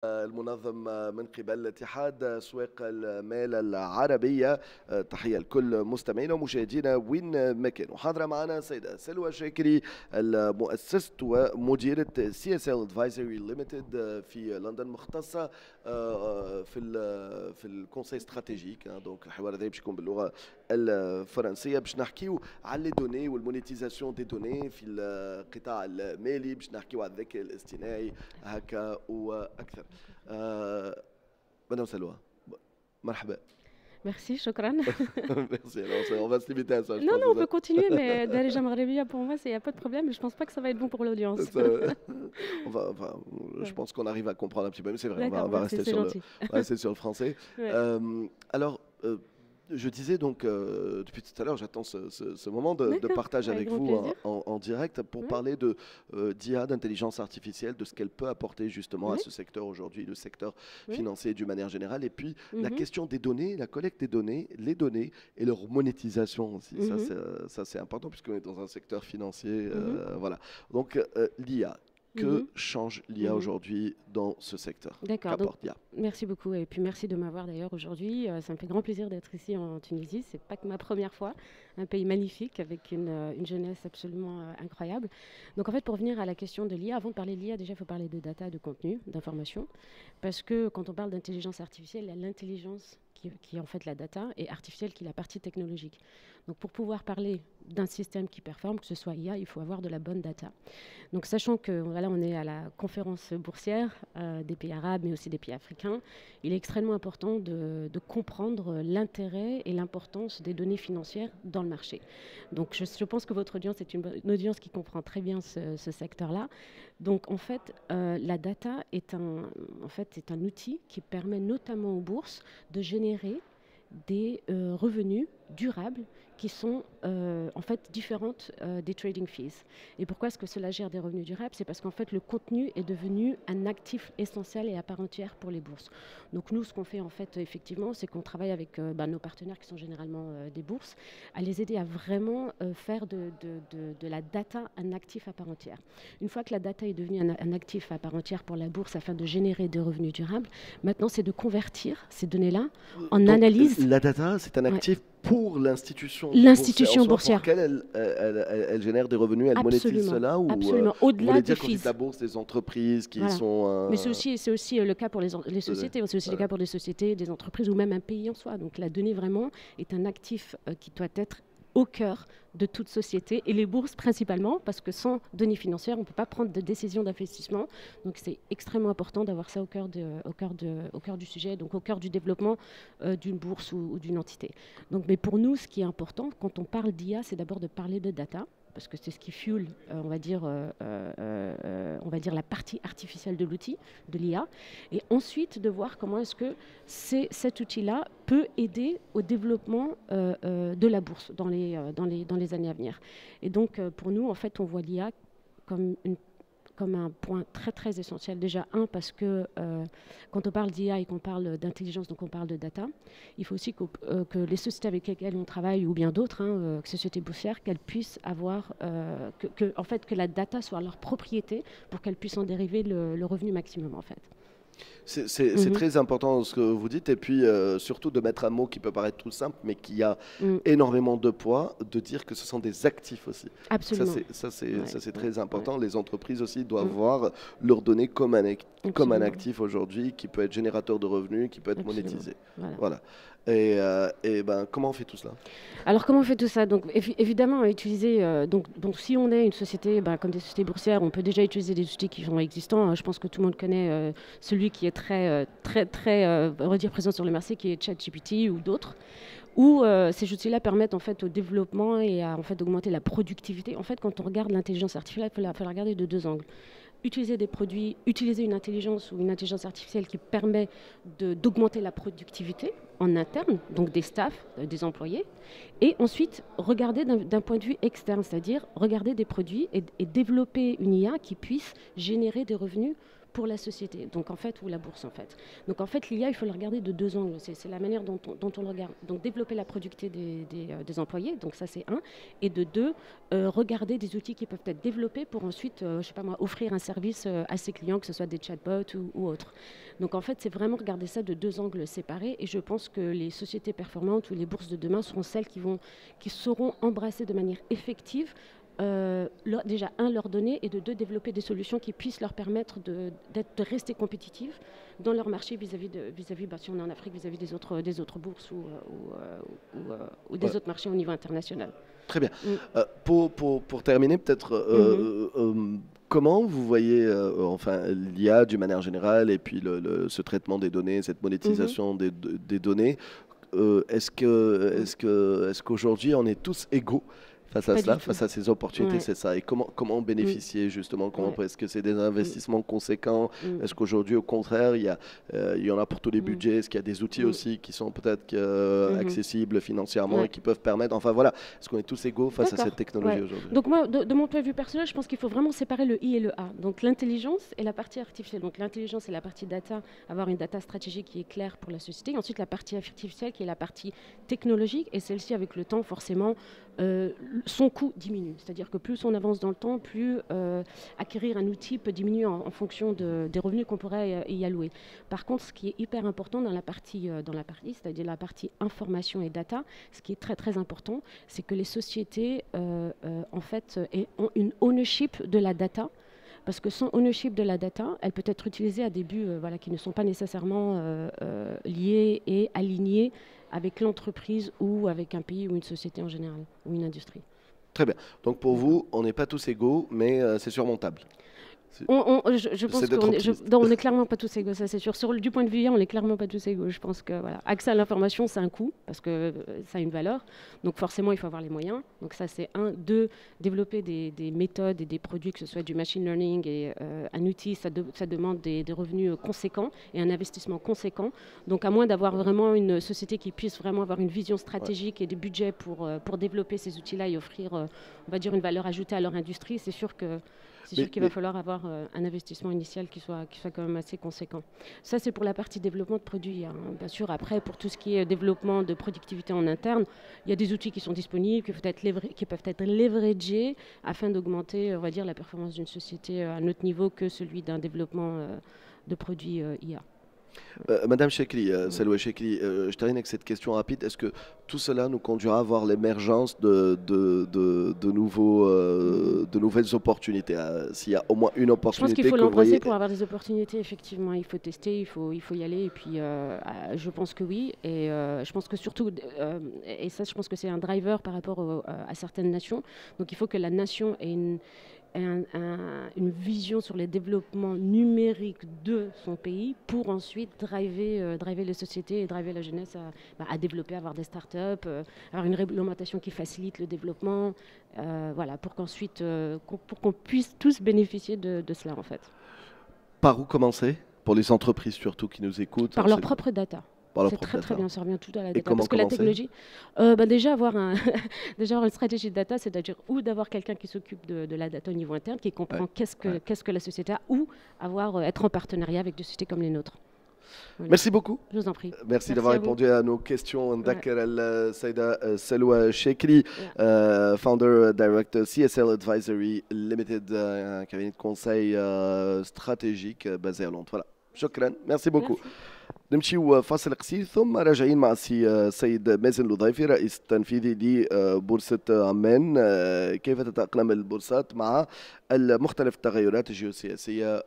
المنظم من قبل اتحاد أسواق المال العربية. تحية لكل مستمعينا ومشاهدينا وين ما كانوا. حاضرة معنا سيدة سلوى شاكري، المؤسسة ومديرة CSL Advisory Limited في لندن، مختصة في الكونسي استراتيجيك. دونك الحوار هذا باش يكون باللغة الفرنسية، باش نحكيو على لي دوني والمونيتيزاسيون دي دوني في القطاع المالي، باش نحكيو على الذكاء الاصطناعي هكا واكثر. مدام Salwa, مرحبا. Merci, shukran. Merci, alors on va se limiter à ça. Non, non, on peut continuer, mais Darija Maghrebia, pour moi, il n'y a pas de problème. Je ne pense pas que ça va être bon pour l'audience. Je pense qu'on arrive à comprendre un petit peu, mais c'est vrai, on va merci, rester sur le français. Ouais. Alors, je disais donc, depuis tout à l'heure, j'attends ce moment de partage avec vous en direct pour parler d'IA, d'intelligence artificielle, de ce qu'elle peut apporter justement à ce secteur aujourd'hui, le secteur financier d'une manière générale. Et puis, la question des données, la collecte des données, les données et leur monétisation aussi. Ça, c'est important puisqu'on est dans un secteur financier. Voilà. Donc, l'IA. Que change l'IA aujourd'hui dans ce secteur? D'accord, merci beaucoup et puis merci de m'avoir d'ailleurs aujourd'hui. Ça me fait grand plaisir d'être ici en Tunisie. C'est pas que ma première fois, un pays magnifique avec une jeunesse absolument incroyable. Donc en fait, pour revenir à la question de l'IA, avant de parler de l'IA, déjà il faut parler de data, de contenu, d'information, parce que quand on parle d'intelligence artificielle, il y a l'intelligence qui est en fait la data et artificielle qui est la partie technologique. Donc pour pouvoir parler d'un système qui performe, que ce soit IA, il faut avoir de la bonne data. Donc sachant que voilà, on est à la conférence boursière des pays arabes mais aussi des pays africains, il est extrêmement important de comprendre l'intérêt et l'importance des données financières dans le marché. Donc je pense que votre audience est une audience qui comprend très bien ce secteur-là. Donc en fait, la data est un outil qui permet notamment aux bourses de générer des revenus durables qui sont en fait différentes des trading fees. Et pourquoi est-ce que cela gère des revenus durables? C'est parce qu'en fait le contenu est devenu un actif essentiel et à part entière pour les bourses. Donc nous, ce qu'on fait en fait effectivement, c'est qu'on travaille avec nos partenaires qui sont généralement des bourses, à les aider à vraiment faire de la data un actif à part entière. Une fois que la data est devenue un actif à part entière pour la bourse afin de générer des revenus durables, maintenant c'est de convertir ces données-là en analyse. La data, c'est un actif pour l'institution boursière. Pour laquelle elle génère des revenus, elle monétise cela ou absolument. Au-delà des fees. La bourse, des entreprises qui sont... Mais c'est aussi le cas pour les sociétés, c'est aussi le cas pour des sociétés, des entreprises ou même un pays en soi. Donc la donnée vraiment est un actif qui doit être au cœur de toute société et les bourses principalement parce que sans données financières on ne peut pas prendre de décisions d'investissement, donc c'est extrêmement important d'avoir ça au cœur du sujet, donc au cœur du développement d'une bourse ou d'une entité. Donc, mais pour nous ce qui est important quand on parle d'IA, c'est d'abord de parler de data parce que c'est ce qui fuel, on va dire la partie artificielle de l'outil, de l'IA, et ensuite de voir comment est-ce que cet outil-là peut aider au développement de la bourse dans les années à venir. Et donc, pour nous, en fait, on voit l'IA comme un point très très essentiel. Déjà, parce que quand on parle d'IA et qu'on parle d'intelligence, donc on parle de data, il faut aussi que les sociétés avec lesquelles on travaille, ou bien d'autres, sociétés boursières, qu'elles puissent avoir, que la data soit leur propriété pour qu'elles puissent en dériver le revenu maximum, en fait. C'est très important ce que vous dites et puis surtout de mettre un mot qui peut paraître tout simple mais qui a énormément de poids, de dire que ce sont des actifs aussi. Absolument. Ça c'est très important. Les entreprises aussi doivent voir leurs données comme un actif aujourd'hui qui peut être générateur de revenus, qui peut être monétisé. Voilà. Et ben, comment on fait tout cela? Alors comment on fait tout ça? Donc évidemment utiliser donc si on est une société comme des sociétés boursières, on peut déjà utiliser des outils qui sont existants. Je pense que tout le monde connaît celui qui est très présent sur le marché, qui est ChatGPT ou d'autres, où ces outils-là permettent en fait au développement et à en fait d'augmenter la productivité. En fait, quand on regarde l'intelligence artificielle, il faut la regarder de deux angles. Utiliser une intelligence ou une intelligence artificielle qui permet d'augmenter la productivité en interne, donc des staffs, des employés, et ensuite regarder d'un point de vue externe, c'est-à-dire regarder des produits et développer une IA qui puisse générer des revenus pour la société, donc en fait, ou la bourse en fait. Donc en fait, l'IA, il faut le regarder de deux angles. C'est la manière dont on le regarde. Donc développer la productivité des employés, donc ça c'est un. Et de deux, regarder des outils qui peuvent être développés pour ensuite, je sais pas moi, offrir un service à ses clients, que ce soit des chatbots ou autres. Donc en fait, c'est vraiment regarder ça de deux angles séparés. Et je pense que les sociétés performantes ou les bourses de demain seront celles qui sauront embrasser de manière effective déjà, leur donner, et de deux, développer des solutions qui puissent leur permettre de rester compétitifs dans leur marché vis-à-vis, si on est en Afrique, vis-à-vis des autres bourses ou des autres marchés au niveau international. Très bien. Pour terminer, peut-être, comment vous voyez enfin, l'IA d'une manière générale et puis ce traitement des données, cette monétisation des données, est-ce qu'aujourd'hui on est tous égaux face à cela, face à ces opportunités, c'est ça. Et comment bénéficier justement, est-ce que c'est des investissements conséquents? Est-ce qu'aujourd'hui, au contraire, il y en a pour tous les budgets? Est-ce qu'il y a des outils aussi qui sont peut-être accessibles financièrement et qui peuvent permettre, enfin voilà, est-ce qu'on est tous égaux face à cette technologie aujourd'hui? Donc moi, de mon point de vue personnel, je pense qu'il faut vraiment séparer le I et le A. Donc l'intelligence et la partie artificielle. Donc l'intelligence, c'est la partie data, avoir une data stratégique qui est claire pour la société. Ensuite, la partie artificielle qui est la partie technologique, et celle-ci, avec le temps, forcément, son coût diminue. C'est-à-dire que plus on avance dans le temps, plus acquérir un outil peut diminuer en fonction des revenus qu'on pourrait y allouer. Par contre, ce qui est hyper important dans la partie c'est-à-dire la partie information et data, ce qui est très très important, c'est que les sociétés en fait ont une ownership de la data. Parce que sans ownership de la data, elle peut être utilisée à des buts qui ne sont pas nécessairement liés et alignés avec l'entreprise ou avec un pays ou une société en général, ou une industrie. Très bien. Donc pour vous, on n'est pas tous égaux, mais c'est surmontable. Je pense qu'on n'est clairement pas tous égaux, ça c'est sûr. Du point de vue IA, on n'est clairement pas tous égaux. Je pense que accès à l'information, c'est un coût, parce que ça a une valeur. Donc forcément, il faut avoir les moyens. Donc ça, c'est un. Deux, développer des méthodes et des produits, que ce soit du machine learning et un outil, ça demande des revenus conséquents et un investissement conséquent. Donc à moins d'avoir vraiment une société qui puisse vraiment avoir une vision stratégique et des budgets pour développer ces outils-là et offrir, on va dire, une valeur ajoutée à leur industrie, c'est sûr qu'il va falloir avoir un investissement initial qui soit quand même assez conséquent. Ça, c'est pour la partie développement de produits. Hein. Bien sûr, après, pour tout ce qui est développement de productivité en interne, il y a des outils qui sont disponibles, qui peuvent être leveragés afin d'augmenter, on va dire, la performance d'une société à un autre niveau que celui d'un développement de produits IA. Madame Chekri, Salwa Chekri, je termine avec cette question rapide. Est-ce que tout cela nous conduira à voir l'émergence de nouvelles opportunités? S'il y a au moins une opportunité. Je pense qu'il faut l'embrasser pour avoir des opportunités, effectivement. Il faut tester, il faut y aller. Et puis, je pense que oui. Et je pense que surtout, et ça, je pense que c'est un driver par rapport à certaines nations. Donc, il faut que la nation ait une vision sur les développements numériques de son pays pour ensuite driver les sociétés et driver la jeunesse à développer, avoir des startups, avoir une réglementation qui facilite le développement, pour qu'ensuite pour qu'on puisse tous bénéficier de cela en fait. Par où commencer pour les entreprises surtout qui nous écoutent? Par leur propre data. C'est très bien, ça revient tout à la data. Parce que la technologie, déjà avoir une stratégie de data, c'est-à-dire ou d'avoir quelqu'un qui s'occupe de la data au niveau interne, qui comprend qu'est-ce que la société a, ou être en partenariat avec des sociétés comme les nôtres. Voilà. Merci beaucoup. Je vous en prie. Merci d'avoir répondu à nos questions. نذكر السيدة سلوى شكري, founder director CSL Advisory Limited, cabinet de conseil stratégique basé à Londres. Voilà. شكرا. Merci beaucoup. نمشي فاصل قصير ثم راجعين مع السيد مازن الوظيفي رئيس التنفيذي لبورصة عمان. كيف تتأقلم البورصات مع مختلف التغيرات الجيوسياسية